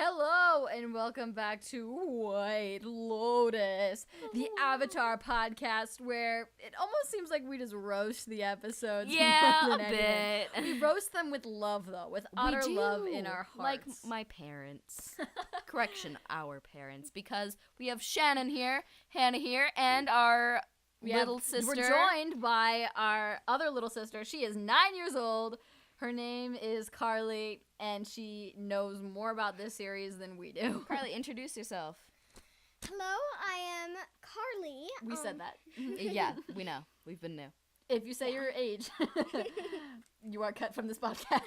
Hello and welcome back to White Lotus, the Avatar podcast where it almost seems like we just roast the episodes. Yeah, more a than bit. anything. We roast them with love, though, with utter love in our hearts. Like my parents. Correction, our parents. Because we have Shannon here, Hannah here, and our little sister. We're joined by our other little sister. She is 9 years old. Her name is Carli, and she knows more about this series than we do. Carli, introduce yourself. Hello, I am Carli. We said that. Yeah, we know. We've been new. If you say your age, you are cut from this podcast.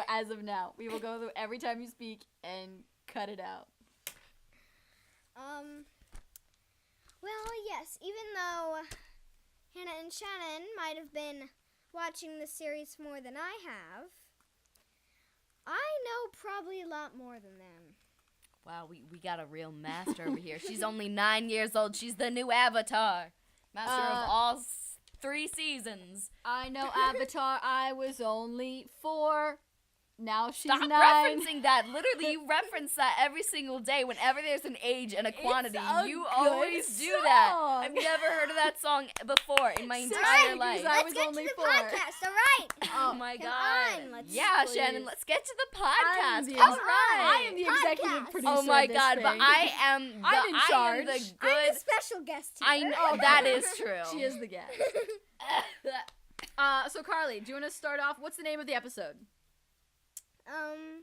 As of now, we will go through every time you speak and cut it out. Well, yes, even though Hannah and Shannon might have been watching the series more than I have, I know probably a lot more than them. Wow, we got a real master over here. She's only 9 years old. She's the new Avatar. Master of all 3 seasons. I know Avatar. I was only 4. Now she's Stop 9. referencing that. Literally, you reference that every single day. Whenever there's an age and a quantity, you always do that. I've never heard of that song before in my entire life. Let's get to the podcast, all right? Oh my Come god. on, Yeah, please. Shannon, let's get to the podcast. All All right. I right. am the executive producer. Oh my of this god, thing. but I am the, I'm in charge. I am the I'm good. the special guest here. I know that is true. She is the guest. So Carli, do you want to start off? What's the name of the episode?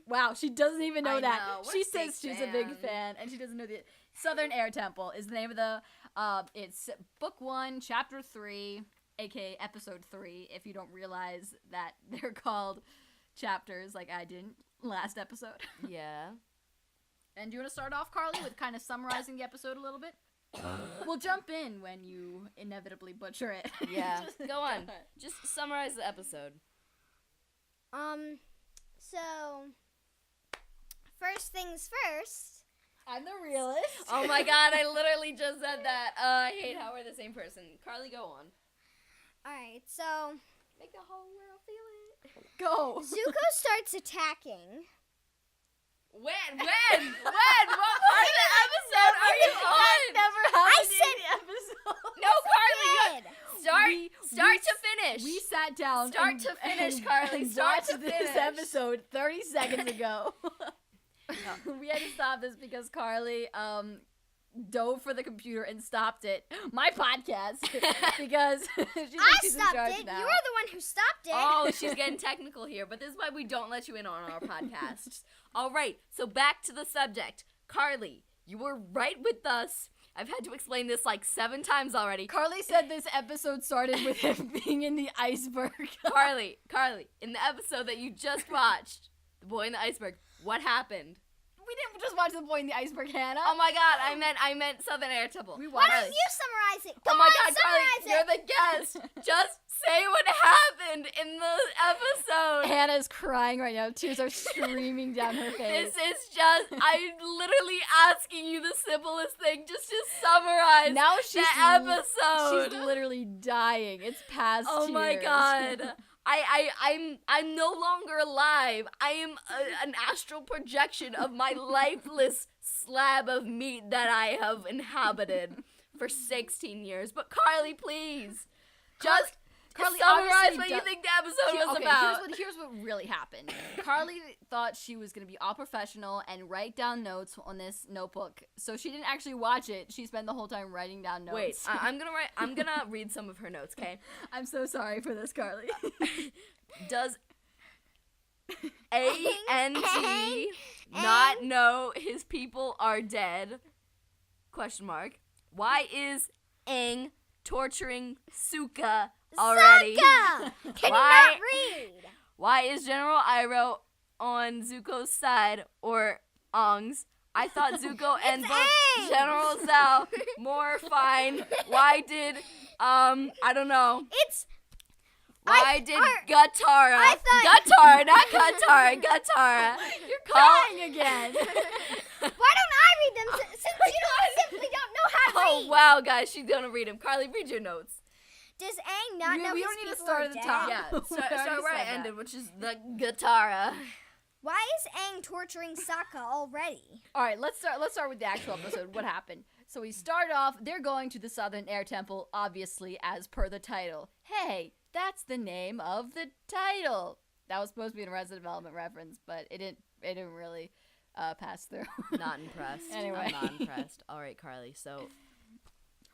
Wow, she doesn't even know I that. know, we're She big says she's a big fan, and she doesn't know the Southern Air Temple is the name of the. It's Book 1, Chapter 3, aka Episode 3. If you don't realize that they're called chapters, like I didn't last episode. Yeah. And do you want to start off, Carli, with kind of summarizing the episode a little bit? We'll jump in when you inevitably butcher it. Yeah. Just Go on. ahead. Just summarize the episode. So, first things first. I'm the realist. Oh my god, I literally just said that. I hate how we're the same person. Carli, go on. Alright, so Make the whole world feel it. Go. Zuko starts attacking. When? What part of the episode are you on? Never happened I said- in the episode. No, Carli, Good. start to finish. We sat down. Start and, to finish, and, Carli. and Start watched to this finish. episode 30 seconds ago. We had to stop this because Carli dove for the computer and stopped it. My podcast because she thinks I she's in stopped charge it. now. You are the one who stopped it. Oh, she's getting technical here, but this is why we don't let you in on our podcasts. All right, so back to the subject. Carli, you were right with us. I've had to explain this like 7 times already. Carli said this episode started with him being in the iceberg. Carli, in the episode that you just watched, The Boy in the Iceberg, what happened? We didn't just watch The Boy in the Iceberg, Hannah. Oh my god, I meant Southern Air Temple. We Why watched don't you summarize it? Oh Come my on, god, Carli, summarize you're it. the guest. Just say what happened in the episode. Hannah's crying right now. Tears are streaming down her face. This is just, I'm literally asking you the simplest thing, just to summarize Now she's the episode. She's literally dying. It's past Oh tears. my god. I'm no longer alive. I am an astral projection of my lifeless slab of meat that I have inhabited for 16 years. But Carli, please, just Carli summarize obviously what you does- think the episode was Okay, about. here's what really happened. Carli thought she was going to be all professional and write down notes on this notebook. So she didn't actually watch it. She spent the whole time writing down notes. Wait, I'm gonna read some of her notes, okay? I'm so sorry for this, Carli. Does ANG not know his people are dead? Question mark. Why is Aang torturing Sokka already? Sokka! Can Why- you not read? Why is General Iroh on Zuko's side or Aang's? I thought Zuko and both Aang! General Zhao more fine. Why did I don't know. It's Why did I Gatara, thought- Gatara, not Gatara, You're call- crying again. why don't I read them since you simply don't know how to Oh read? wow, guys, she's gonna read him. Carli, read your notes. Does Aang not know We his don't need to people start are at the dead? top. Yeah, We already start where I said that. ended, which is the Gatara. Why is Aang torturing Sokka already? All right, let's start with the actual episode. What happened? So we start off, they're going to the Southern Air Temple, obviously, as per the title. Hey, that's the name of the title. That was supposed to be an Arrested Development reference, but it didn't really pass through. Not impressed. Anyway. I'm not impressed. All right, Carli. So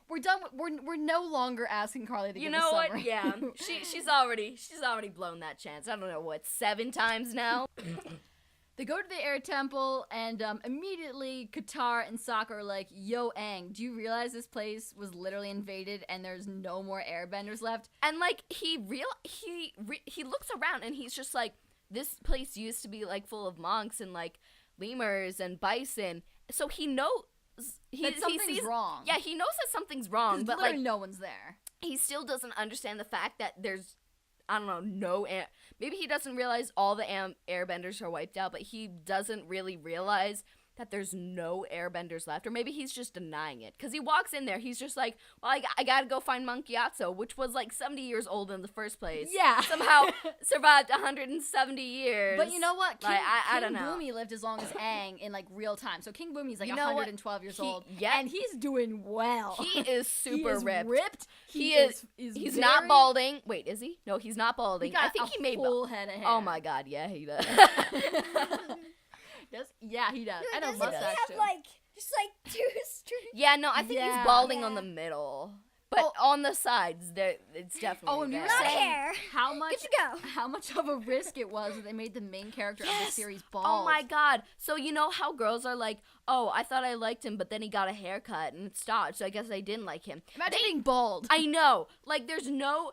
we're done. We're no longer asking Carli to you give know a what? summary. Yeah, she's already blown that chance. I don't know what 7 times now. They go to the air temple, and immediately Qatar and Sokka are like, "Yo, Aang, do you realize this place was literally invaded and there's no more airbenders left?" And like he looks around and he's just like, this place used to be like full of monks and like lemurs and bison. So he knows That something's wrong. Yeah, he knows that something's wrong, but literally like no one's there. he still doesn't understand the fact that there's, I don't know, maybe he doesn't realize all the airbenders are wiped out, but he doesn't really realize that there's no airbenders left. Or maybe he's just denying it. Because he walks in there, he's just like, well, I gotta go find Monk Gyatso, which was like 70 years old in the first place. Yeah. Somehow survived 170 years. But you know what? King, Like, I King don't know. Boomy lived as long as Aang in like real time. So King Boomy's like You know what? 112 years old. Yeah. And he's doing well. He is super He is ripped. He He's very- not balding. Wait, is he? No, he's not He balding. got I think he made full head of hair. Oh my god, yeah, he does. Yeah, he does. No, And a doesn't he mustache have too. like just like 2 streaks? Yeah, no, I think Yeah. he's balding on Yeah. the middle. But on the sides, there it's definitely Oh, and we were there. Not saying hair. how much Good to go. how much of a risk it was that they made the main character of the Yes. series bald. Oh my god. So you know how girls are like, oh, I thought I liked him, but then he got a haircut and it stopped, so I guess I didn't like him. Imagine being bald. I know. Like there's no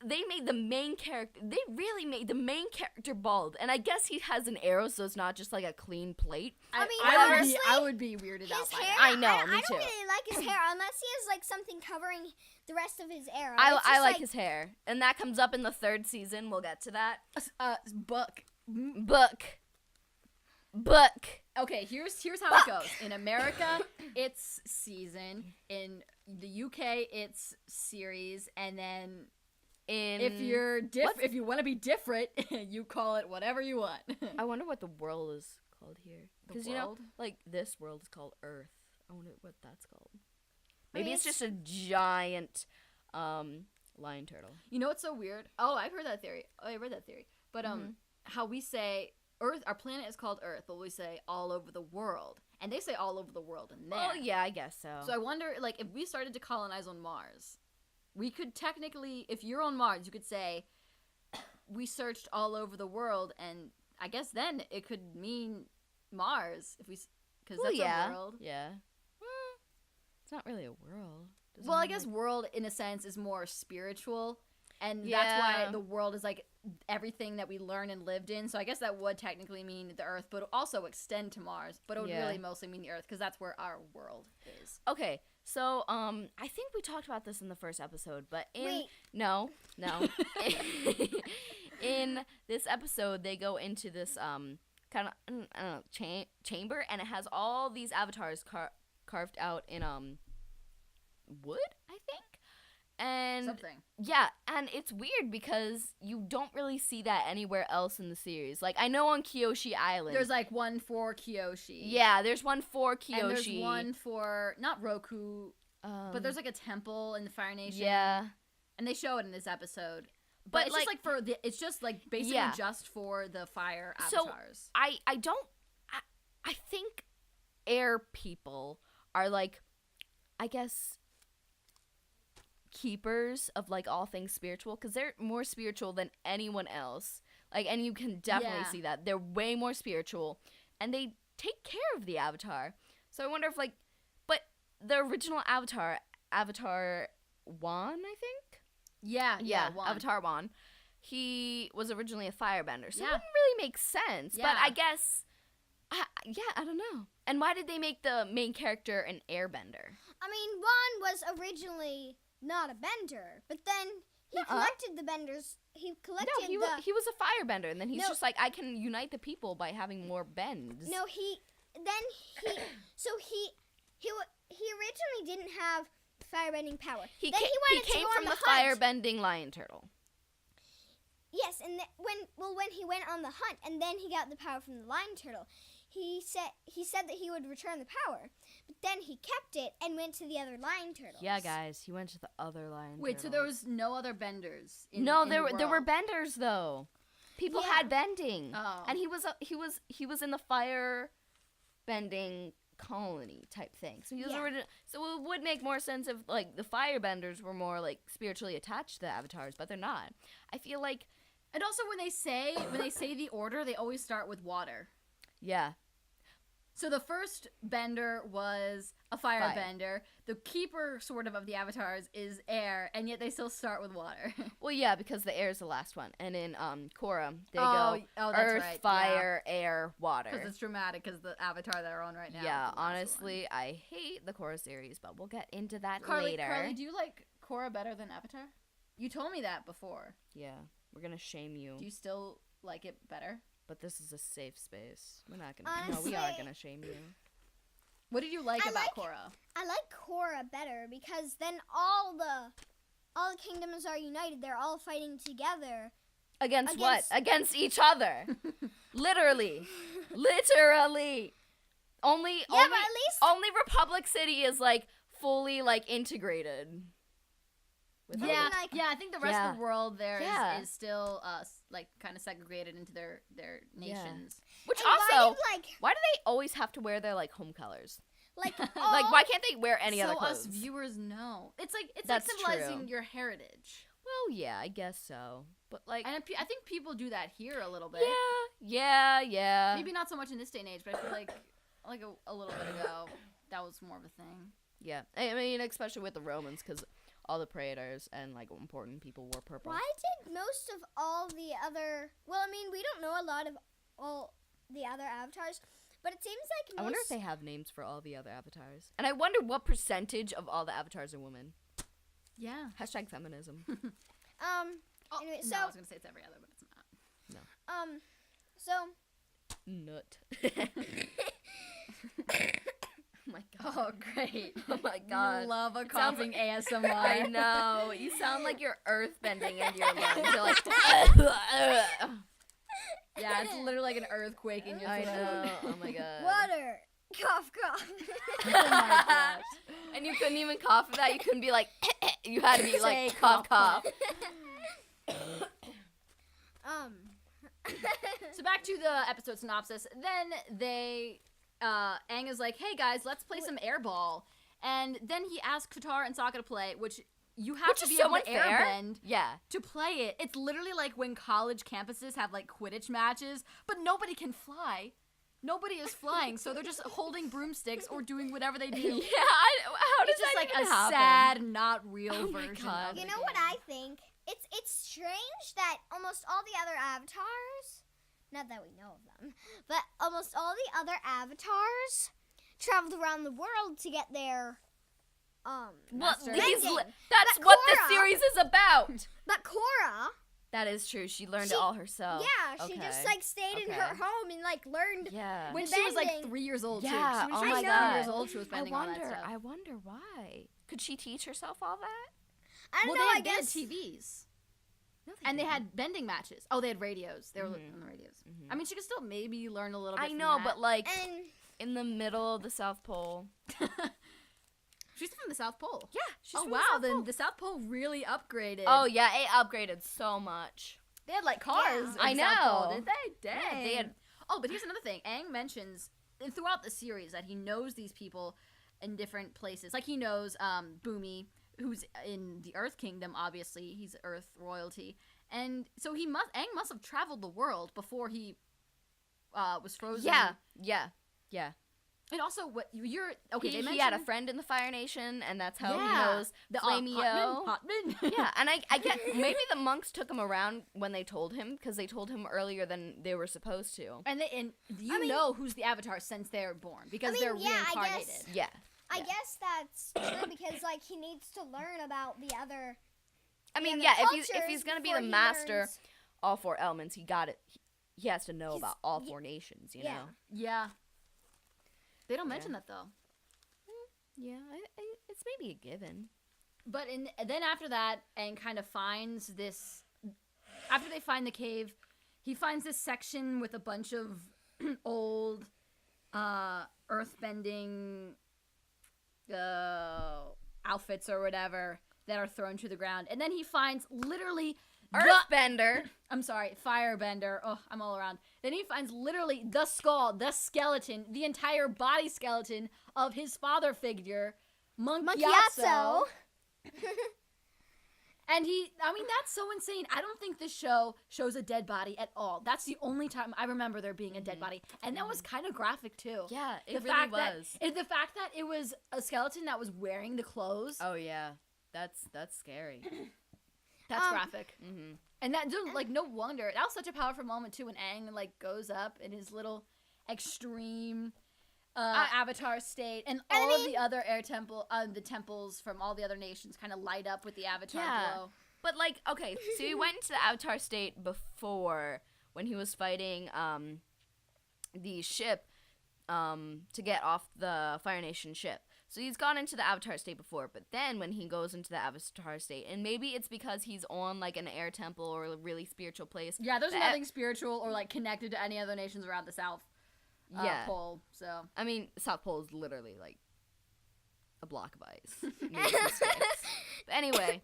they made the main character, they really made the main character bald. And I guess he has an arrow, so it's not just like a clean plate. I mean, I honestly, would be weirded out His by hair, that. I know, I me don't too. really like his hair unless he has like something covering the rest of his arrow. I It's just like his hair. And that comes up in the 3rd season. We'll get to that. Book. Book. Okay, here's how it goes. In America, it's season. In the UK, it's series, and then if you want to be different, you call it whatever you want. I wonder what the world is called here. Because, you know, world? like, this world is called Earth. I wonder what that's called. I mean, Maybe it's just a giant lion turtle. You know what's so weird? Oh, I've heard that theory. Oh, I read that theory. But how we say Earth, our planet is called Earth, but we say all over the world, and they say all over the world in there. Oh, yeah, I guess so. So I wonder, like, if we started to colonize on Mars, we could technically, if you're on Mars, you could say we searched all over the world, and I guess then it could mean Mars if we, because that's yeah. a world. Yeah. It's not really a world. Doesn't Well, I have, guess like- world in a sense is more spiritual, and that's Yeah. why the world is like everything that we learned and lived in. So I guess that would technically mean the Earth, but also extend to Mars. But it would Yeah. really mostly mean the Earth because that's where our world is. Okay, so I think we talked about this in the first episode, but Wait. no. In this episode, they go into this kind of I don't know, chamber, and it has all these avatars carved out in wood, I think. And Something. yeah, and it's weird because you don't really see that anywhere else in the series. Like I know on Kyoshi Island, There's like one for Kyoshi. yeah, there's one for Kyoshi. And there's one for not Roku, but but there's like a temple in the Fire Nation. yeah. And they show it in this episode. But But, it's just like for the, it's just like basically Yeah. just for the fire So, avatars. I think air people are like, I guess, keepers of like all things spiritual because they're more spiritual than anyone else. Like, and you can definitely Yeah. see that they're way more spiritual, and they take care of the avatar. So I wonder if like, but the original Avatar Wan, I think. Yeah, one. Avatar Wan. He was originally a firebender, so Yeah. it wouldn't really make sense. But Yeah. I guess, I don't know. And why did they make the main character an airbender? I mean, Juan was originally not a bender, but then he collected the benders. He collected No, he was a firebender, and then he's just like, I can unite the people by having more bends. No, he originally didn't have firebending power. he then came, he wanted to came go from on the hunt. firebending lion turtle. Yes, and when he went on the hunt, and then he got the power from the lion turtle, he said that he would return the power, but then he kept it and went to the other lion turtles. Yeah, guys, he went to the other lion. Wait, so there was no other benders? There were benders though. People had bending, and he was in the fire bending colony type thing. So he was so it would make more sense if like the firebenders were more like spiritually attached to the avatars, but they're not. I feel like, and also when they say the order, they always start with water. Yeah. So the first bender was a firebender. The keeper sort of the avatars is air, and yet they still start with water. Well, yeah, because the air is the last one, and in Korra they go that's earth, right. fire, air, water. Because it's dramatic. Because the avatar they're on right now. Yeah, honestly, I hate the Korra series, but we'll get into that Carli, later. Carli, do you like Korra better than Avatar? You told me that before. Yeah, we're gonna shame you. Do you still like it better? But this is a safe space. We're not gonna. Honestly, no, we are gonna shame you. What did you like about Korra? I like Korra better because then all the kingdoms are united. They're all fighting together. Against what? Against each other. Literally. Only but at least only Republic City is like fully like integrated. Yeah, I think the rest of the world there is Yeah. still like kind of segregated into their nations. Which And also, why do they always have to wear their like home colors? like Like, why can't they wear any other So clothes? us viewers know. It's like That's symbolizing true. your heritage. Well, yeah, I guess so. But like, And I think people do that here a little bit. yeah. Maybe not so much in this day and age, but I feel like a little bit ago that was more of a thing. Yeah, I mean, especially with the Romans, because all the praetors and like important people wore purple. why did most of all the other? Well, I mean, we don't know a lot of all the other avatars, but it seems like I wonder if they have names for all the other avatars. And I wonder what percentage of all the avatars are women. Yeah. Hashtag feminism. Anyway, no, so I was gonna say it's every other, but it's not. so Nut. Oh my god. Oh, great. Oh my god. You love a It sounds coughing ASMR. I know. You sound like you're earth bending into your lungs. You're like, Yeah, it's literally like an earthquake in your I throat. know. Oh my god. water, cough, cough. Oh my gosh. And you couldn't even cough for that. You couldn't be like, you had to be Say like, cough, cough. So back to the episode synopsis. Then they, Aang is like, "Hey guys, let's play some airball." And then he asks Katara and Sokka to play, which you have to be able to airbend Yeah. to play it. It's literally like when college campuses have like Quidditch matches, but nobody can fly. Nobody is flying, so they're just holding broomsticks or doing whatever they do. Yeah. How does It's just that like even a happen? sad, not real Oh my version God. of You the know what game. I think? It's strange that almost all the other avatars, not that we know of them, but almost all the other avatars traveled around the world to get their Well, Master. that's But what this Korra- series is about. But Korra, That is true. She learned it all herself. yeah, she just like stayed in her Okay. home and like learned. Yeah. When she was like bending. 3 years old, Yeah, too. She was oh just my 3 God. years old, she was bending all that stuff. I wonder why. Could she teach herself all that? I don't Well, know. they I had guess. TVs. No, And they didn't. had bending matches. Oh, they had radios. They were Mhm. on the radios. Mhm. I mean, she could still maybe learn a little bit I from know, that. but like And in the middle of the South Pole. She's from the South Pole. Yeah. She's Oh, from wow. The South Then Pole. the South Pole really upgraded. Oh yeah, it upgraded so much. They had like cars. Yeah. in I South Pole, know. did they? Dang. Yeah, they had. Oh, but here's another thing. Aang mentions throughout the series that he knows these people in different places. Like he knows Boomy, who's in the Earth Kingdom. Obviously, he's Earth royalty, and so Aang must have traveled the world before he was frozen. Yeah. And also, what you're okay? They He mentioned had a friend in the Fire Nation, and that's how he Yeah. knows the Flamio. Hotman. Yeah, and I get maybe the monks took him around when they told him because they told him earlier than they were supposed to. And you know who's the Avatar since they're born because they're yeah, I reincarnated. guess- Yeah. I guess that's true because like he needs to learn about the other. I mean, the yeah, other if he's cultures gonna be before the he master, learns- all four elements, he got it. He has to know He's- about all four nations. You yeah. know. Yeah. They don't Yeah. mention that though. Yeah, it's maybe a given. But then after that, Aang kind of finds this after they find the cave, he finds this section with a bunch of old earthbending outfits or whatever that are thrown to the ground. And then he finds literally Earthbender. I'm sorry, firebender. Oh, I'm all around. Then he finds literally the skull, the skeleton, the entire body skeleton of his father figure, Monkeyatsu. And that's so insane. I don't think this show shows a dead body at all. That's the only time I remember there being a dead body. And that was kind of graphic, too. Yeah, it really was. The fact that it was a skeleton that was wearing the clothes. Oh, yeah. That's scary. That's graphic. Mm-hmm. And that, dude, like, no wonder. That was such a powerful moment, too, when Aang, like, goes up in his little extreme avatar state. And all of the other the temples from all the other nations kind of light up with the avatar glow. But, like, okay, so he went into the avatar state before when he was fighting the ship to get off the Fire Nation ship. So he's gone into the avatar state before, but then when he goes into the avatar state, and maybe it's because he's on, like, an air temple or a really spiritual place. Yeah, there's nothing spiritual or, like, connected to any other nations around the South Pole, so. I mean, South Pole is literally, like, a block of ice. But anyway,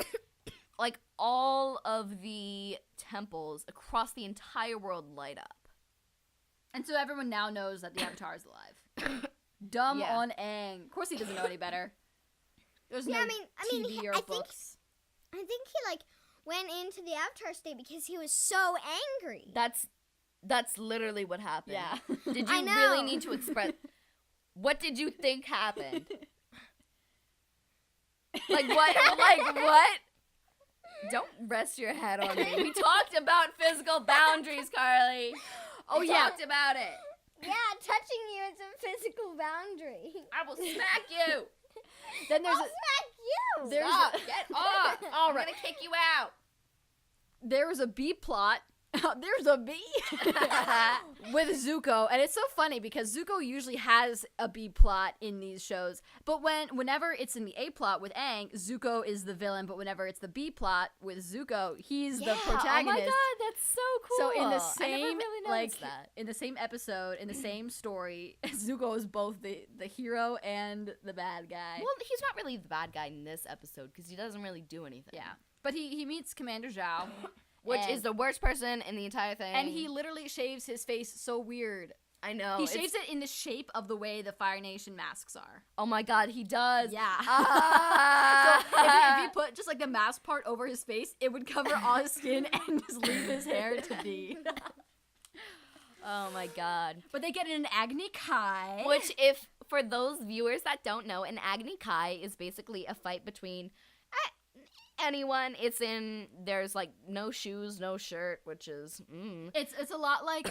like, all of the temples across the entire world light up. And so everyone now knows that the avatar is alive. Dumb on Aang. Of course he doesn't know any better. There's no TV or books. I think he, like, went into the avatar state because he was so angry. That's literally what happened. Yeah. Did you really need to express... What did you think happened? Like, what? Like, what? Don't rest your head on me. We talked about physical boundaries, Carli. We talked about it. Yeah, touching you is a physical boundary. I will smack you. Then there's smack you. Stop. Get off. I'm going to kick you out. There's a B plot. There's a B with Zuko, and it's so funny because Zuko usually has a B plot in these shows, but whenever it's in the A plot with Aang, Zuko is the villain, but whenever it's the B plot with Zuko, he's the protagonist. Oh my god, that's so cool. So in the same I never really noticed that. In the same episode, in the same story, Zuko is both the hero and the bad guy. Well, he's not really the bad guy in this episode because he doesn't really do anything. Yeah, but he meets Commander Zhao. Which is the worst person in the entire thing. And he literally shaves his face so weird. I know. He shaves it in the shape of the way the Fire Nation masks are. Oh my god, he does. Yeah. So if he put just like the mask part over his face, it would cover all his skin and just leave his hair to be. Oh my god. But they get an Agni Kai. Which, if, for those viewers that don't know, an Agni Kai is basically a fight between... anyone. There's like no shoes, no shirt, which is It's a lot like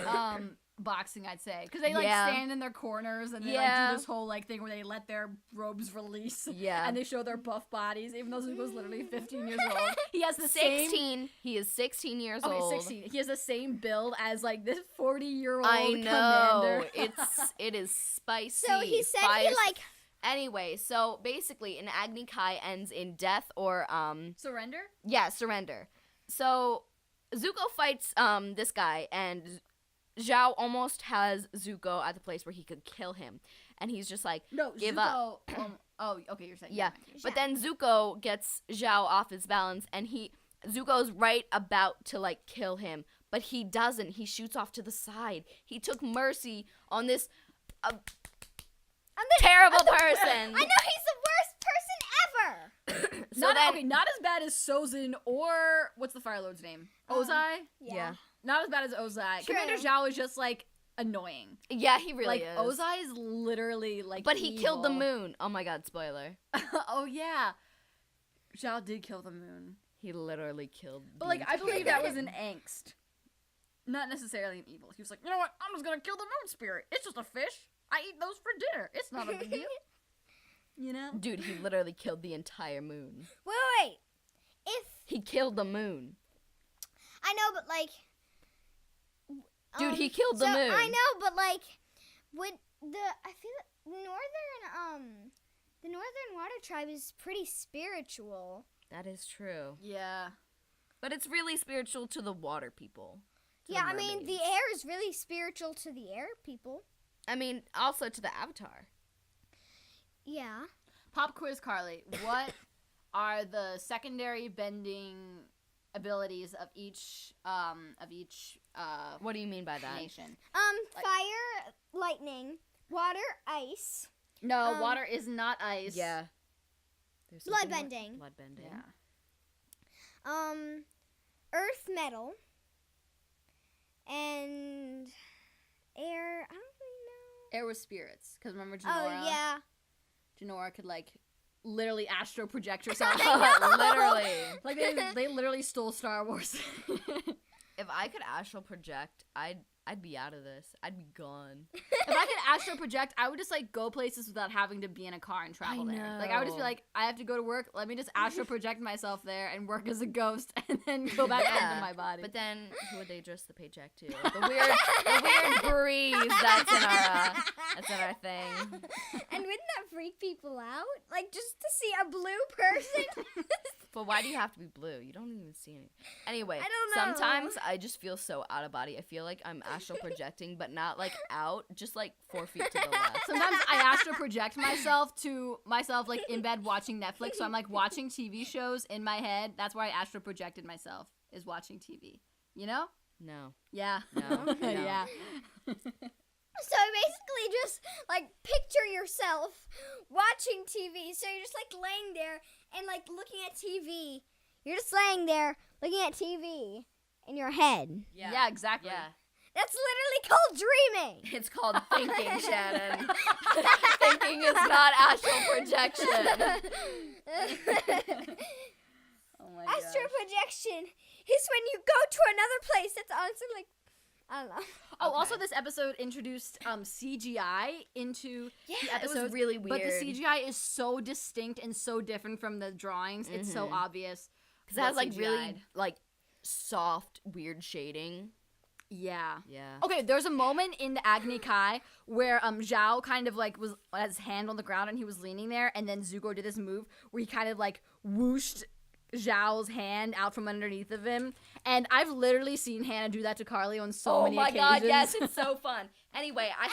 boxing, I'd say, because they like stand in their corners and they like do this whole like thing where they let their robes release, and they show their buff bodies, even though Zuko's literally 15 years old. He has the 16. He is 16 years old. 16. He has the same build as like this 40-year-old I know. commander. It is spicy. So he said he like. Anyway, so basically, an Agni Kai ends in death or surrender. Yeah, surrender. So Zuko fights this guy, and Zhao almost has Zuko at the place where he could kill him, and he's just like, no, give Zuko, up. Okay, you're saying but then Zuko gets Zhao off his balance, and Zuko's right about to like kill him, but he doesn't. He shoots off to the side. He took mercy on this. Terrible person. I know, he's the worst person ever. Not as bad as Sozin or what's the Fire Lord's name? Ozai? Yeah. Not as bad as Ozai. True. Commander Zhao is just like annoying. Yeah, he really like, is. Ozai is literally like But he evil. killed the moon. Oh my god, spoiler. Oh yeah. Zhao did kill the moon. He literally killed But like I believe that was an angst. Not necessarily an evil. He was like, you know what? I'm just gonna kill the moon spirit. It's just a fish. I eat those for dinner. It's not a big deal. You know? Dude, he literally killed the entire moon. Wait. He killed the moon. I know, but like... Dude, he killed the moon. I know, but like... I feel the Northern Water Tribe is pretty spiritual. That is true. Yeah. But it's really spiritual to the water people. To Yeah, the I mean, mermaids. the air is really spiritual to the air people. I mean, also to the Avatar. Yeah. Pop quiz, Carly. What are the secondary bending abilities of each What do you mean by that? nation? Fire, lightning, water, ice, No, water is not ice. Yeah. There's blood something more- bending. Blood bending. Yeah. Earth, metal, and air. I don't really know. Air was spirits. Because remember Janora? Oh yeah. Janora could, like, literally astro project herself. Literally. Like, they literally stole Star Wars. If I could astral project, I'd be out of this. I'd be gone. If I could astro project, I would just, like, go places without having to be in a car and travel I there. Like, I would just be know. like, I have to go to work. Let me just astro project myself there and work as a ghost and then go back Yeah, into my body. But then, who would they address the paycheck to? The weird breeze that's in our thing. And wouldn't that freak people out? Like, just to see a blue person? But why do you have to be blue? You don't even see any. Anyway, I don't know. sometimes I just feel so out of body. I feel like I'm astral projecting, but not like out, just like 4 feet to the left. Sometimes I astro project myself like in bed watching Netflix. So I'm like watching TV shows in my head. That's where I astro projected myself, is watching TV. You know? No. Yeah. No, no. Yeah. So basically just, like, picture yourself watching TV. So you're just, like, laying there and, like, looking at TV. You're just laying there looking at TV in your head. Yeah, exactly. Yeah. That's literally called dreaming. It's called thinking, Shannon. Thinking is not astral projection. Oh my Astral gosh. projection is when you go to another place. That's honestly, like, I don't know. Oh, Okay. also this episode introduced CGI into the It episode. was really weird. But the CGI is so distinct and so different from the drawings. It's so obvious. Because it has like CGI'd. really like soft, weird shading. Yeah. Yeah. Okay, there's a moment in the Agni Kai where Zhao kind of like was had his hand on the ground and he was leaning there, and then Zuko did this move where he kind of like whooshed Zhao's hand out from underneath of him. And I've literally seen Hannah do that to Carli on so many occasions. Oh my god, yes, it's so fun. Anyway, I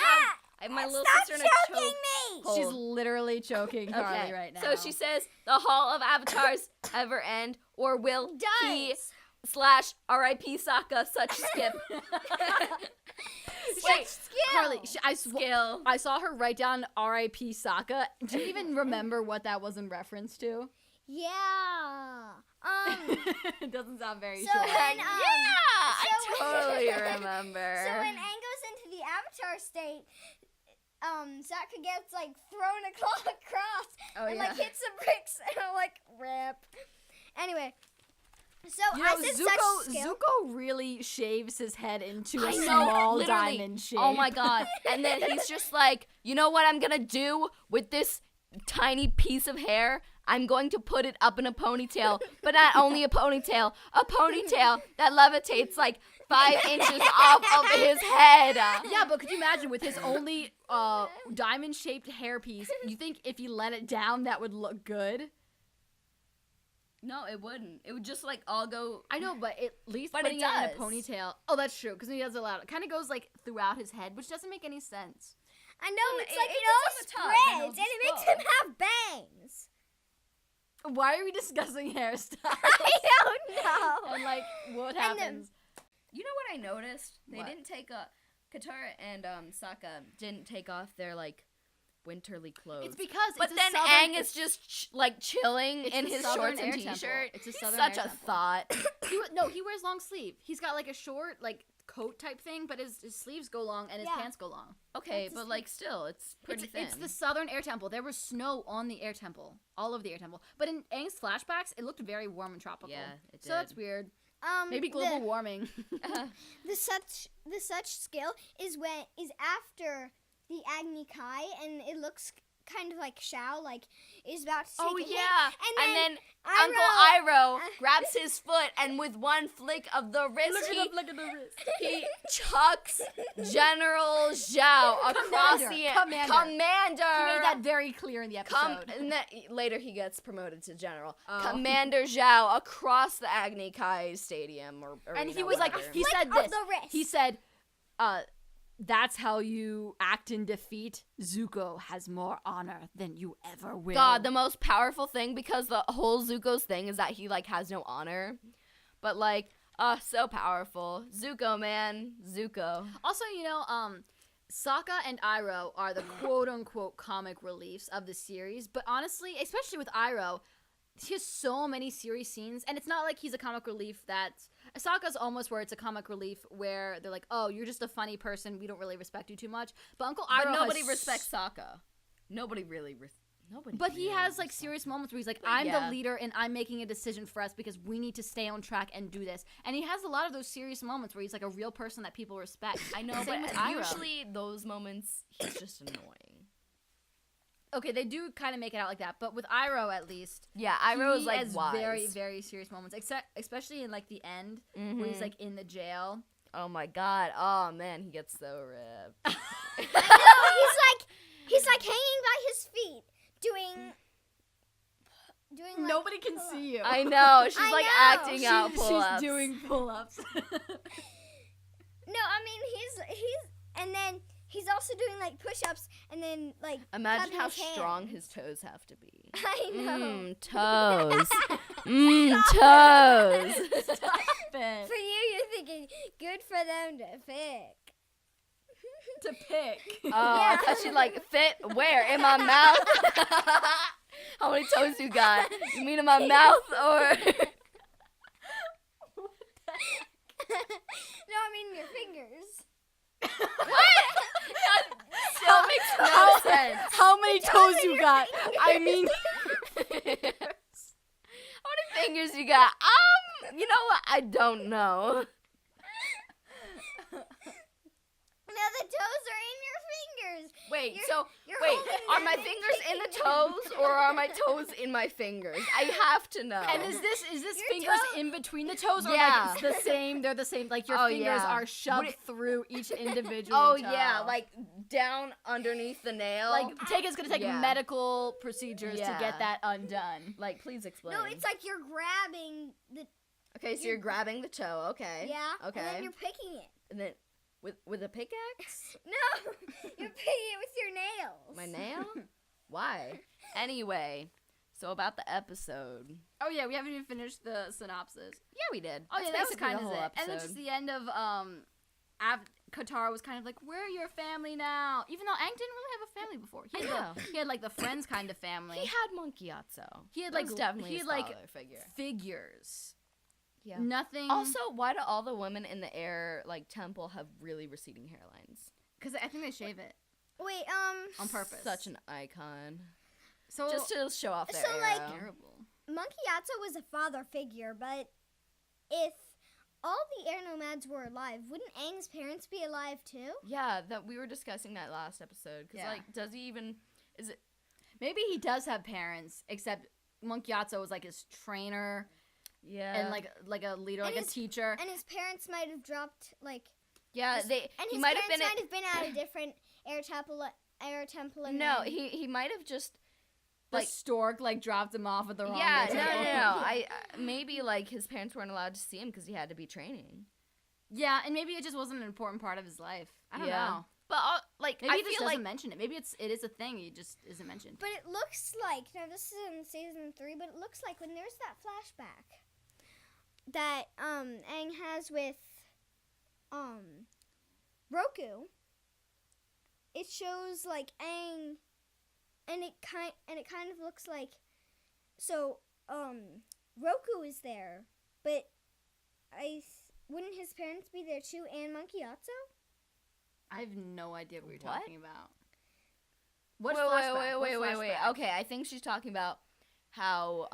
have my little Stop sister in a choking choke. me! hold. She's literally choking Carli Okay, right now. so she says the Hall of Avatars ever end, or will he Does. / R.I.P. Sokka such skip? Wait, skill. Carli, Skill. I saw her write down R.I.P. Sokka. Do you even remember what that was in reference to? Yeah. It doesn't sound very So sure. when I so totally when- remember. So when Aang goes into the Avatar state, Sokka gets like thrown across and like hits some bricks and I'm like rip. Anyway, so You I know, said Zuko, such skill. Zuko really shaves his head into a I know, small literally. diamond shape. Oh my god. And then he's just like, you know what I'm gonna do with this tiny piece of hair? I'm going to put it up in a ponytail, but not only a ponytail that levitates like 5 inches off of his head. Yeah, but could you imagine with his only diamond-shaped hairpiece, you think if he let it down that would look good? No, it wouldn't. It would just like all go. I know, but at least But putting it it in a does. ponytail. Oh, that's true, because he does it loud. It kind of goes like throughout his head, which doesn't make any sense. I know, Well, it's it- like it it gets all on the top, then it'll spreads and it makes just him have bangs. Why are we discussing hairstyles? I don't know. And like what And then- happens? You know what I noticed? They What? didn't take Katara and Sokka didn't take off their like winterly clothes. It's because But it's a then southern, Aang it's- is just like chilling it's in a his southern shorts and air temple. t-shirt. It's a southern Such air a temple. thought. he wears long sleeve. He's got like a short like coat type thing, but his sleeves go long and his Yeah. pants go long. Okay, That's but just- like still, it's pretty thin. It's the southern air temple. There was snow on the air temple, all over the air temple. But in Aang's flashbacks, it looked very warm and tropical. Yeah, it So that's did. weird. Maybe global warming. The such skill is after the Agni Kai, and it looks kind of like Shao, like is about to take Oh a hit, yeah, and then Iroh, Uncle Iroh grabs his foot, and with one flick of the wrist, Look at the wrist. he chucks General Zhao across the Commander. He made that Commander. very clear in the episode. And then later he gets promoted to general. Oh. Commander Zhao across the Agni Kai Stadium or And arena, he was like, whatever. he said of this. the wrist. He said, that's how you act in defeat. Zuko has more honor than you ever will. God, the most powerful thing, because the whole Zuko's thing is that he like has no honor, but like, so powerful. Zuko, man, Zuko. Also, Sokka and Iroh are the quote-unquote comic reliefs of the series, but honestly, especially with Iroh, he has so many serious scenes, and it's not like he's a comic relief that's... Sokka's almost where it's a comic relief where they're like, oh, you're just a funny person, we don't really respect you too much. But Uncle Iroh But nobody has respects Sokka. Nobody really nobody. But he really has like respects serious him. moments where he's like, I'm Yeah. the leader and I'm making a decision for us because we need to stay on track and do this. And he has a lot of those serious moments where he's like a real person that people respect. I know, Same but with Iroh. usually those moments he's just annoying. Okay, they do kind of make it out like that, but with Iroh at least, Yeah, Iroh is he like has wise. very, very serious moments, especially in like the end where he's like in the jail. Oh my god. Oh man, he gets so ripped. He's like hanging by his feet, doing like, Nobody can pull-ups. see you. I know. She's I like know. acting out pull-ups. She's doing pull-ups. No, I mean he's and then he's also doing like push-ups and then like Imagine clapping how his hands. strong his toes have to be. I know. Toes. Toes. Stop it. For you, you're thinking good for them to pick. To pick. Oh, I thought she'd like fit where? In my mouth? How many toes you got? You mean in my mouth or? No, I mean your fingers. What? Still makes no sense. How many toes you got? I mean, How many fingers you got? You know what? I don't know. No, the toes are in your fingers. Wait, You're- so you're wait, holding are them my and fingers in the kicking toes or are my toes in my fingers? I have to know. and is this Your fingers toe- in between the toes, or Yeah. like it's the same? They're the same. Like your Oh, fingers yeah. are shoved Would it- through each individual. Oh toe. yeah, like down underneath the nail. like it's gonna take Yeah. medical procedures to Yeah. get that undone. Like, please explain. No, it's like you're grabbing the okay. So you're grabbing the toe. Okay. yeah, Okay. and then you're picking it. And then with a pickaxe. No, you're picking it with your nails. My nail? Why? Anyway, so about the episode. Oh yeah, we haven't even finished the synopsis. Yeah, we did. Oh yeah, that was basically kind the of whole it. episode. And then just the end of Katara was kind of like, "We're your family now," even though Aang didn't really have a family before. I know. He had like the friends kind of family. He had Monkey Atso. He had That like was definitely he his had like father figure. figures. Yeah. Nothing. Also, why do all the women in the air like temple have really receding hairlines? because I think they shave it Wait, on purpose. Such an icon. so Just to show off their So, like- arrow. terrible. Monkey Atso was a father figure, but if all the air nomads were alive, wouldn't Aang's parents be alive too? Yeah, that we were discussing that last episode. Because Yeah. like, does he even? Is it? Maybe he does have parents, except Monkey Atso was like his trainer Yeah. and like a leader, And like a his- teacher. And his parents might have dropped like. yeah, his- they. And He his might have parents been. might have been at a different air temple. And No, then- he might have just. The like- stork like dropped him off at the wrong Yeah, way. no. I maybe like his parents weren't allowed to see him because he had to be training. Yeah, and maybe it just wasn't an important part of his life. I don't Yeah. know. But like, Maybe I he just feel doesn't like mention it. Maybe it is a thing. He just isn't mentioned. But it looks like now this is in season 3, but it looks like when there's that flashback that Aang has with Roku, it shows like Aang, and it kind of looks like Roku is there, but wouldn't his parents be there too, and Monkey Atso? I have no idea what you're What? talking about. What wait, flashback? What wait. flashback? Okay, I think she's talking about how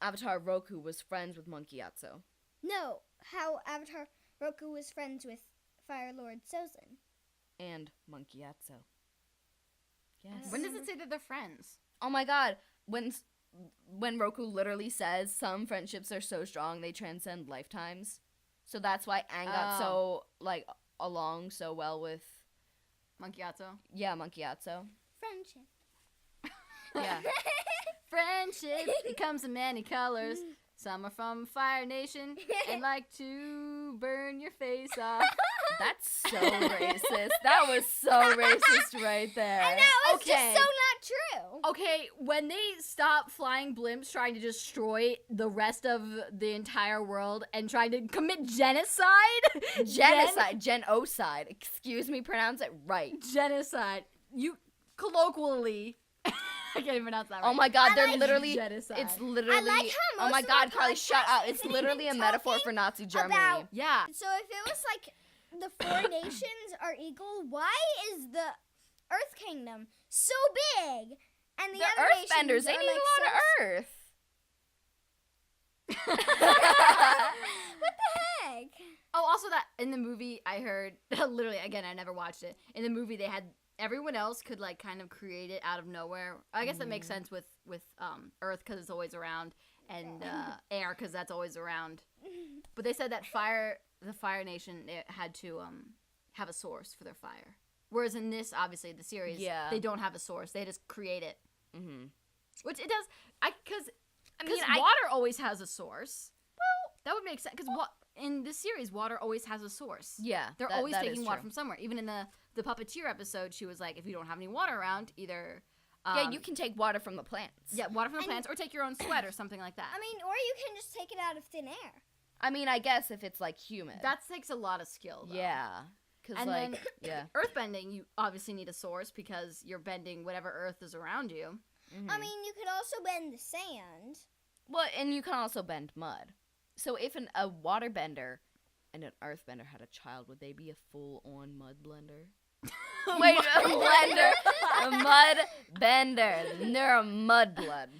Avatar Roku was friends with Monkey Atso. No, how Avatar Roku was friends with Fire Lord Sozin. And Monkey Atso. Yes. When does it say that they're friends? Oh my god, when Roku literally says some friendships are so strong they transcend lifetimes. So that's why Aang got so like along so well with Monkey Atso? yeah, Monkey Atso. Friendship. Yeah. Friendship, it comes in many colors. Some are from Fire Nation and like to burn your face off. That's so racist. That was so racist right there. And that was Okay. just so not true. Okay, when they stop flying blimps trying to destroy the rest of the entire world and trying to commit genocide? Genocide. Genocide. Excuse me, pronounce it right. Genocide. You colloquially. I can't even pronounce that right. Oh my god, they're like literally genocide. it's literally I like how oh my most of our god, Carly, shut podcast up. It's isn't literally a even metaphor talking for Nazi Germany. about- Yeah. So if it was like the four nations are equal, why is the Earth Kingdom so big? And the, The other Earthbenders, nations they are need like a lot of Earth. What the heck? Oh, also that in the movie I heard literally again I never watched it. In the movie they had everyone else could like kind of create it out of nowhere. I guess that makes sense with Earth because it's always around and air because that's always around. But they said that the Fire Nation it had to have a source for their fire. Whereas in this obviously the series they don't have a source. They just create it. Mhm. Which it does because mean, water always has a source. Well, that would make sense because in this series, water always has a source. Yeah. They're that- always that taking is water true. from somewhere. Even in the Puppeteer episode, she was like, if you don't have any water around, either... Yeah, you can take water from the plants. Yeah, water from the And- plants or take your own sweat or something like that. I mean, or you can just take it out of thin air. I mean, I guess if it's like humid. that takes a lot of skill, though. yeah. Cuz And like then- yeah. Earthbending, you obviously need a source because you're bending whatever earth is around you. Mhm. I mean, you could also bend the sand. Well, and you can also bend mud. So if a waterbender and an earthbender had a child, would they be a full-on mud blender? Wait, a blender, a mud bender. They're a mud blood.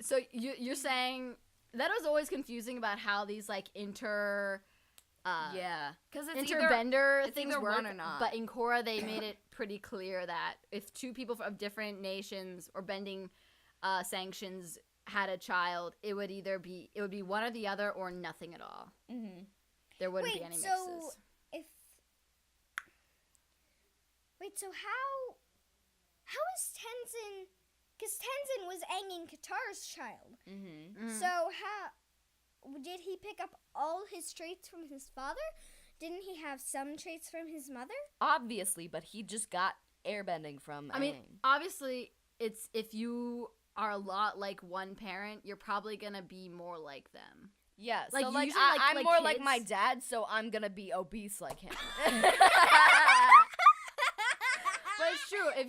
So you're saying... That was always confusing about how these, like, Yeah, because it's interbender it's things either work, one or not. but in Korra they made it pretty clear that if two people of different nations or bending sanctions had a child, it would be one or the other or nothing at all. Mm-hmm. There wouldn't Wait, be any so mixes. So how is Tenzin? Because Tenzin was Aang and Katara's child. Mm-hmm. So how did he pick up all his traits from his father? Didn't he have some traits from his mother? Obviously, but he just got airbending from I mean, Aang. obviously, it's if you are a lot like one parent, you're probably gonna be more like them. Yeah, like, so like usually, I'm like more like kids- my dad, so I'm gonna be obese like him. But it's true. If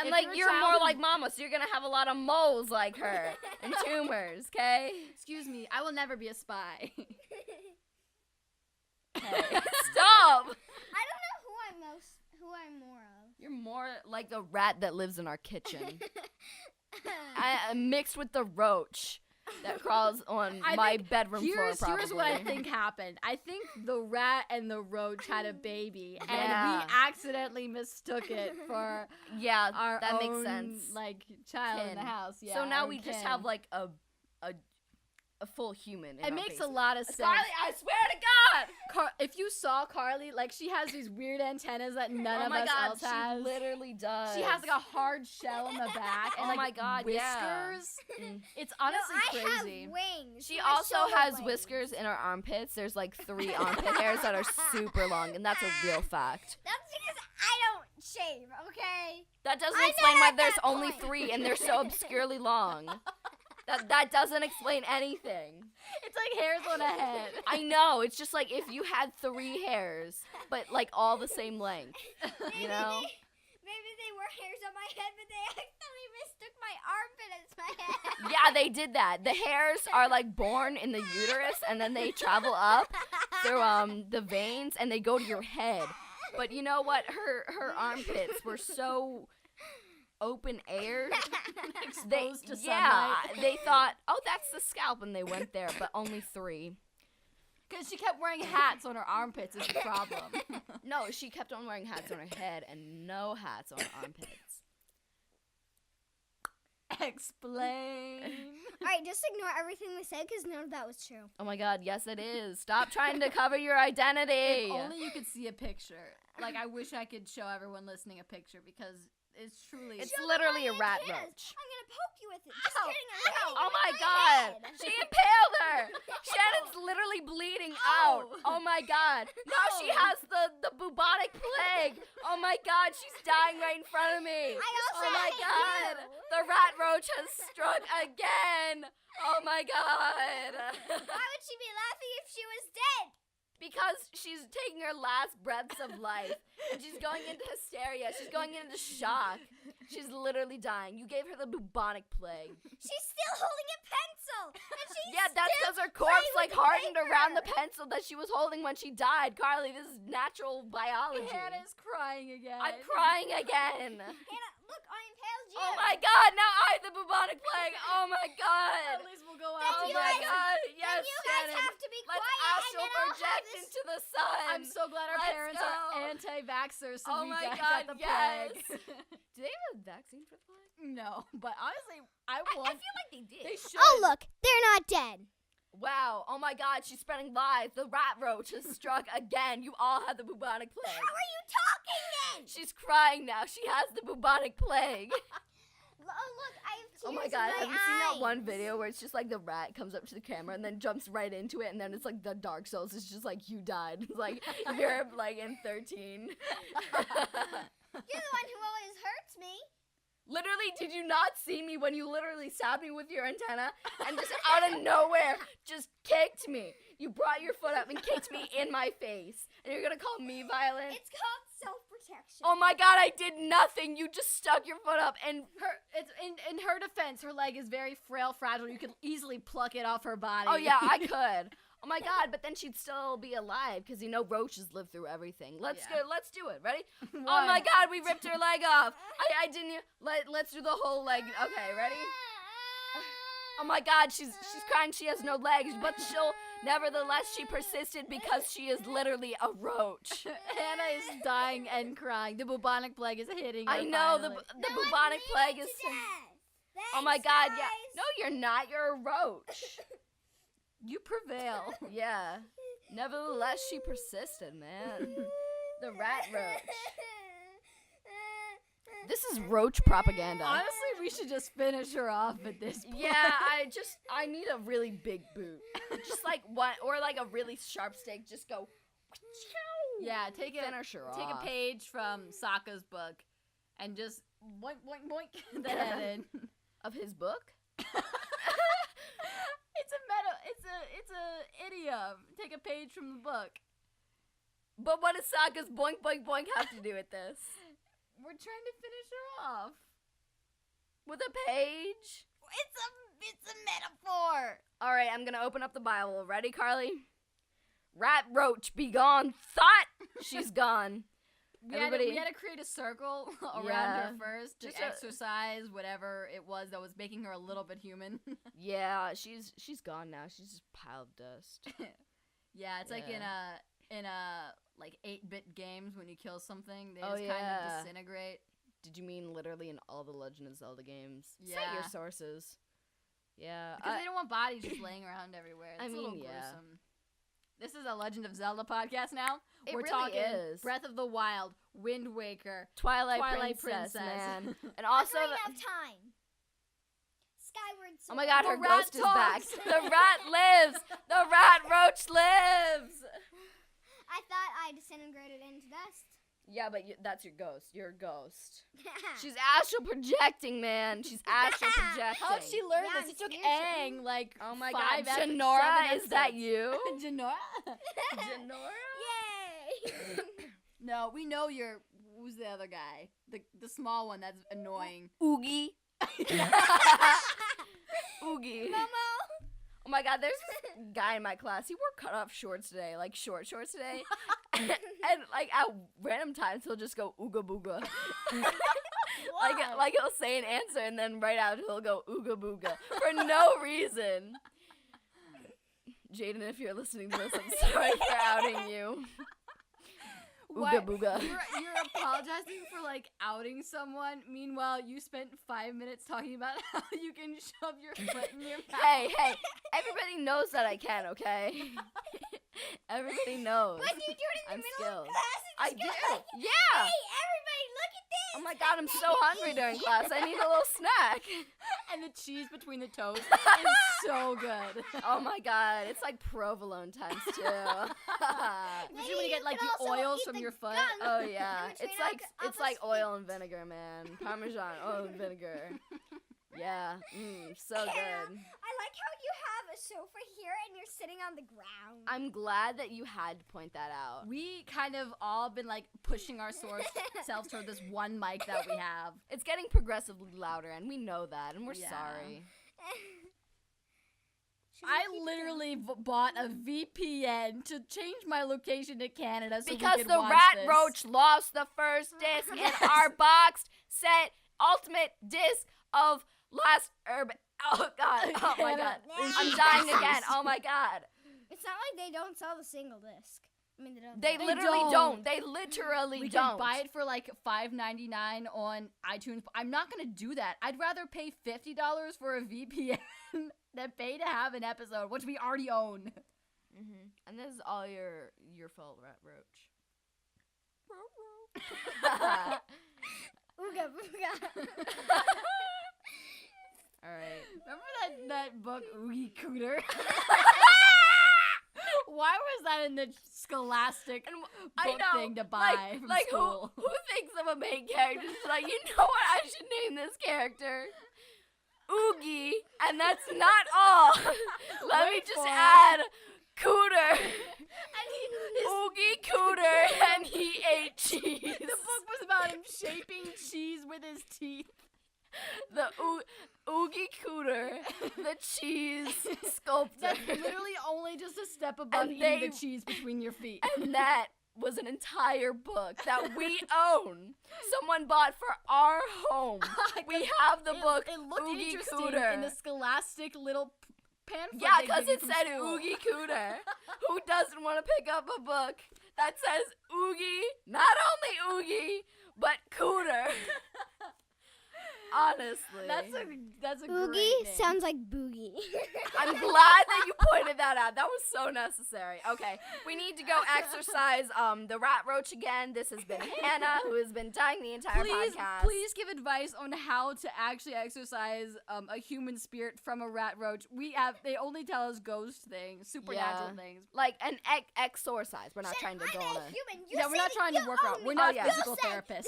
And like a you're child more who- like mama, so you're gonna have a lot of moles like her and tumors, okay? Excuse me, I will never be a spy. Stop! I don't know who I'm more of. You're more like the rat that lives in our kitchen. I mixed with the roach that crawls on I my think bedroom floor. Probably. Here's what I think happened. I think the rat and the roach had a baby, and Yeah. we accidentally mistook it for Yeah, our that own, makes sense. like, child in Kin. the house. Yeah, So now our we just kin. have like a full human. In It our makes a faces. lot of sense. Carly, I swear to God. If you saw Carly, like, she has these weird antennas that none Oh of my us God, else she has. literally does. She has like a hard shell in the back and Oh like my God, yeah. whiskers. Mm. It's honestly no, I crazy. have wings. She My also shoulder has blades. whiskers in her armpits. There's like 3 armpit hairs that are super long, and that's a real fact. That's because I don't shave, okay? That doesn't I'm explain not why at there's that only point. 3 and they're so obscurely long. That doesn't explain anything. It's like hairs on a head. I know. It's just like if you had 3 hairs, but like all the same length. Maybe You know? Maybe they were hairs on my head, but they accidentally mistook my armpit as my head. Yeah, they did that. The hairs are like born in the uterus and then they travel up through the veins and they go to your head. But you know what? Her armpits were so open air. Exposed to Yeah, sunlight. they thought, oh, that's the scalp, and they went there, but only 3. Because she kept wearing hats on her armpits is the problem. No, she kept on wearing hats on her head and no hats on her armpits. Explain. Alright, just ignore everything we said because none of that was true. Oh my god, yes it is. Stop trying to cover your identity. If only you could see a picture. Like, I wish I could show everyone listening a picture because it's truly... It's Show them literally my a rat antennas. roach. I'm gonna poke you with it. Just Ow, kidding. I'm hitting Oh you my with god! head. She impaled her! Shannon's literally bleeding out. Oh my god. Now she has the bubonic plague. Oh my god, she's dying right in front of me. I also Oh my hit god. you. The rat roach has struck again. Oh my god. Why would she be laughing if she was dead? Because she's taking her last breaths of life. And she's going into hysteria. She's going into shock. She's literally dying. You gave her the bubonic plague. She's still holding a pencil. And she's Yeah, that's still because her corpse playing with the hardened around the paper. pencil that she was holding when she died. Carly, this is natural biology. Hannah's crying again. I'm crying again. Hannah, look, I impaled you. Oh my god, now I have the bubonic plague. Oh my god. At least we'll go Then Oh out you my guys- god. Then Yes, you guys Shannon. have to be Let's quiet astral and then I'll have project this. into the sun. I'm so glad our Let's parents go. are anti-vaxxers, so Oh we my got God, the yes. plague. Do they have a vaccine for the plague? No, but honestly, I I want. feel like they did. They should. Oh, look, they're not dead. Wow. Oh my god, she's spreading lies. The rat roach has struck again. You all have the bubonic How plague. are you talking then? She's crying now. She has the bubonic plague. Oh, look, I have tears Oh my in god, my have you seen that eyes. one video where it's just like the rat comes up to the camera and then jumps right into it and then it's like the Dark Souls is just like you died. It's like you're like in 13. You're the one who always hurts me. Literally, did you not see me when you literally stabbed me with your antenna and just out of nowhere just kicked me? You brought your foot up and kicked me in my face. And you're gonna call me violent? It's called self-protection. Oh my god, I did nothing. You just stuck your foot up and It's in her defense, her leg is very frail, fragile. You could easily pluck it off her body. oh yeah, I could. Oh my god, but then she'd still be alive because you know roaches live through everything. Let's Yeah. go. Let's do it. Ready? One. Oh my god, we ripped her leg off. I didn't. Let's do the whole leg. Okay, ready? Oh my god, she's crying. She has no legs, but nevertheless she persisted because she is literally a roach. Hannah is dying and crying. The bubonic plague is hitting her. I know finally. the bubonic plague is. Oh my god, yeah. No, No. you're not. You're a roach. You prevail. Yeah. Nevertheless, she persisted, man. The rat roach. This is roach propaganda. Honestly, we should just finish her off at this point. Yeah, I need a really big boot. Just like one, or like a really sharp stick. Just go. Yeah, take Finish her a off. page from Sokka's book and just boink boink boink the head in. Of his book? It's a idiom. Take a page from the book. But what does Sokka's boink boink boink have to do with this? We're trying to finish her off. With a page? It's a metaphor. All right, I'm gonna open up the Bible. Ready, Carly? Rat roach, be gone. Thought she's gone. We Everybody- had to create a circle around Yeah. her first to Just a- exercise whatever it was that was making her a little bit human. Yeah, she's gone now. She's just a pile of dust. Yeah, it's like Yeah. in a like 8-bit games when you kill something, they Oh, just kind yeah. of disintegrate. Did you mean literally in all the Legend of Zelda games? Cite Yeah. your sources. Yeah. Because they don't want bodies just laying around everywhere. It's I a little mean, yeah. gruesome. This is a Legend of Zelda podcast now. It We're really talking is. Breath of the Wild, Wind Waker, Twilight Twilight Princess, Princess. man. And also, Ocarina of Time. Skyward Sword. oh my god, her The rat ghost is back. talks. The rat lives. The rat roach lives. I thought I disintegrated into dust. Yeah, but that's your ghost. You're a ghost. She's astral projecting, man. She's astral projecting. How'd she learn Yeah, this? It I'm took spiritual. Aang like Oh my 5 god, seven Janora, is that episodes. you? Janora? Janora? Yay! No, we know you're. Who's the other guy? The small one that's annoying. Oogie. Oogie. Momo. Oh my god, there's this guy in my class. He wore cut-off shorts today, like short shorts today. and like at random times he'll just go ooga booga. like he'll say an answer and then right out he'll go ooga booga for no reason. Jaden, if you're listening to this, I'm sorry for outing you. Ooga booga. You're apologizing for like outing someone. Meanwhile, you spent 5 minutes talking about how you can shove your foot in your mouth. Hey, everybody knows that I can, okay? Everybody knows. But you do it in I'm the middle skilled. of class. And I just do. go like, Yeah. Hey, everybody, look at this. Oh my god, I'm so hungry during class. I need a little snack. And the cheese between the toes is so good. Oh my god, it's like provolone times 2. Especially when you get like could the also oils eat from the your foot. gum. Oh yeah, Between it's like oil and vinegar, man. Parmesan oil and vinegar. Yeah, so Hannah, good. I like how you have a sofa here and you're sitting on the ground. I'm glad that you had to point that out. We kind of all been like pushing ourselves toward this one mic that we have. It's getting progressively louder, and we know that, and we're Yeah. sorry. Should we I keep literally bought a VPN to change my location to Canada so Because we could the watch Rat this. Roach lost the first disc in our boxed set ultimate disc of Last Airbender. Oh god. Oh my god. I'm dying again. Oh my god. It's not like they don't sell the single disc. I mean, they don't. They They literally don't. don't. They literally We don't. could buy it for like $5.99 on iTunes. I'm not gonna do that. I'd rather pay $50 for a VPN than pay to have an episode, which we already own. And this is all your fault, Rat Roach. Ooga booga. All right. Remember that book Oogie Cooter? Why was that in the Scholastic book thing to buy from like school? who thinks of a main character? It's like, you know what? I should name this character Oogie, and that's not all. Let me just add Cooter. Oogie Cooter, and he ate cheese. The book was about him shaping cheese with his teeth. The Oogie Cooter, the cheese sculptor. That's literally only just a step above And eating they- the cheese between your feet. And that was an entire book that we own. Someone bought for our home. We have the book It looked Oogie interesting Cooter. in the Scholastic little pamphlet. Yeah, they because give you it from said school. Oogie Cooter. Who doesn't want to pick up a book that says Oogie, not only Oogie, but Cooter? Honestly. That's a great Oogie name. sounds like boogie. I'm glad that you pointed that out. That was so necessary. Okay, we need to go exercise the Rat Roach again. This has been Hannah, who has been dying the entire podcast. Please give advice on how to actually exercise a human spirit from a rat roach. They only tell us ghost things, supernatural things. Like an exorcise. We're not trying to go on a... human. Yeah, we're not trying to work out. We're not physical therapists.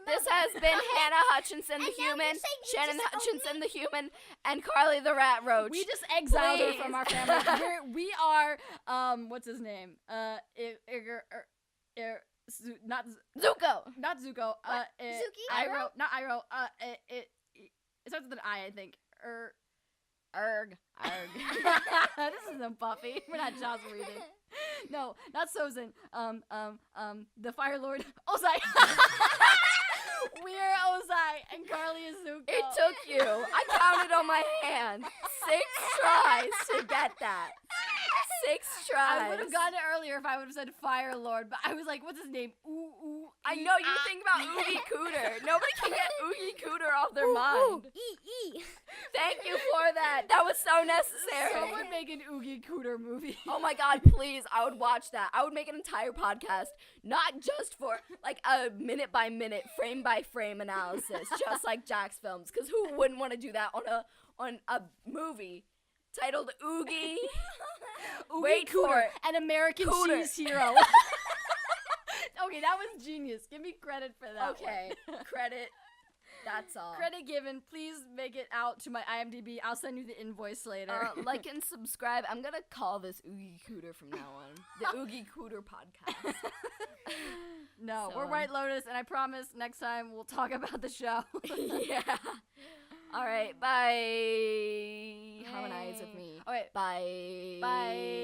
This has been Hannah Hutchinson, the And now human, you're saying you Shannon just own Hutchinson, the human, and Carli, the Rat Roach. We just exiled her Please. from our family. We are what's his name? Zuko. Not Zuko. Zuki? Iroh. Not Iroh. It starts with an I think. Erg. This isn't Buffy. We're not Joss Whedon. No, not Sozin. The Fire Lord. Ozai. We're Ozai, and Carli is Zuko. It took you. I counted on my hand. 6 tries to get that. 6 tries. I would have gotten it earlier if I would have said Fire Lord, but I was like, what's his name? Ooh. I know you think about Oogie Cooter. Nobody can get Oogie Cooter off their mind. Thank you for that. That was so necessary. Someone make an Oogie Cooter movie. Oh my god, please. I would watch that. I would make an entire podcast, not just for like a minute by minute, frame by frame analysis, just like Jack's films. Because who wouldn't want to do that on a movie titled Oogie? Oogie Wait Cooter, for it. an American Cooter. cheese hero. Okay, that was genius. Give me credit for that. Okay, credit. That's all. Credit given. Please make it out to my IMDb. I'll send you the invoice later. Like and subscribe. I'm gonna call this Oogie Cooter from now on. The Oogie Cooter podcast. No, So, we're White Lotus, and I promise next time we'll talk about the show. Yeah. All right. Bye. Harmonize with me. All right. Bye. Bye.